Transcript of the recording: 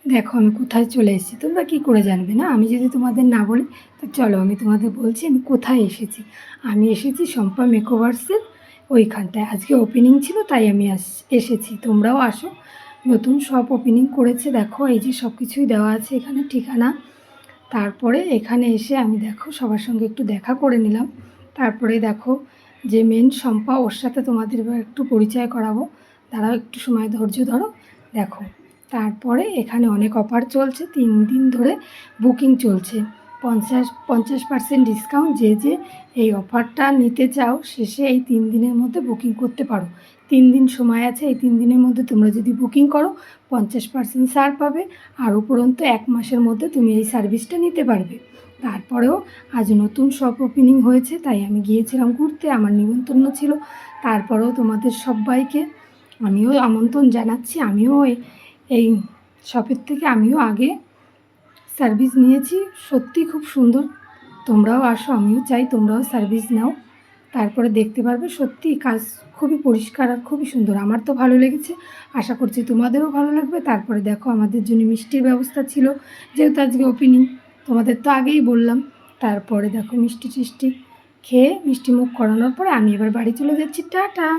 দেখো আমি কোথায় চলে এসেছি, তোমরা কি করে জানবে না? আমি যদি তোমাদের না বলি, তো চলো আমি তোমাদের বলছি আমি কোথায় এসেছি। আমি এসেছি শম্পা মেকওভার্সের ওইখানটায়। আজকে ওপেনিং ছিল তাই আমি এসেছি। তোমরাও আসো, নতুন সব ওপেনিং করেছে। দেখো এই যে সব কিছুই দেওয়া আছে এখানে, ঠিকানা। তারপরে এখানে এসে আমি দেখো সবার সঙ্গে একটু দেখা করে নিলাম। তারপরে দেখো যে মেন শম্পা, ওর সাথে তোমাদের এবার একটু পরিচয় করাবো। দাঁড়াও একটু সময় ধৈর্য ধরো। দেখো তারপরে এখানে অনেক অফার চলছে, 3 দিন ধরে বুকিং চলছে। 50% ডিসকাউন্ট। যে এই অফারটা নিতে চাও শেষে এই 3 দিনের মধ্যে বুকিং করতে পারো। 3 দিন সময় আছে, এই 3 দিনের মধ্যে তোমরা যদি বুকিং করো 50% ছাড় পাবে। আর উপরন্তু 1 মাসের মধ্যে তুমি এই সার্ভিসটা নিতে পারবে। তারপরেও আজ নতুন শপ ওপেনিং হয়েছে তাই আমি গিয়েছিলাম ঘুরতে, আমার নিমন্ত্রণ ছিল। তারপরেও তোমাদের সবাইকে আমিও আমন্ত্রণ জানাচ্ছি। আমিও এই শপের থেকে আমিও আগে সার্ভিস নিয়েছি, সত্যি খুব সুন্দর। তোমরাও আসো, আমিও চাই তোমরাও সার্ভিস নাও। তারপরে দেখতে পারবে সত্যি কাজ খুবই পরিষ্কার আর খুবই সুন্দর। আমার তো ভালো লেগেছে, আশা করছি তোমাদেরও ভালো লাগবে। তারপরে দেখো আমাদের জন্য মিষ্টির ব্যবস্থা ছিল, যেহেতু আজকে ওপেনিং, তোমাদের তো আগেই বললাম। তারপরে দেখো মিষ্টি টিষ্টি খেয়ে মিষ্টি মুখ করানোর পরে আমি এবার বাড়ি চলে যাচ্ছি। টাটা।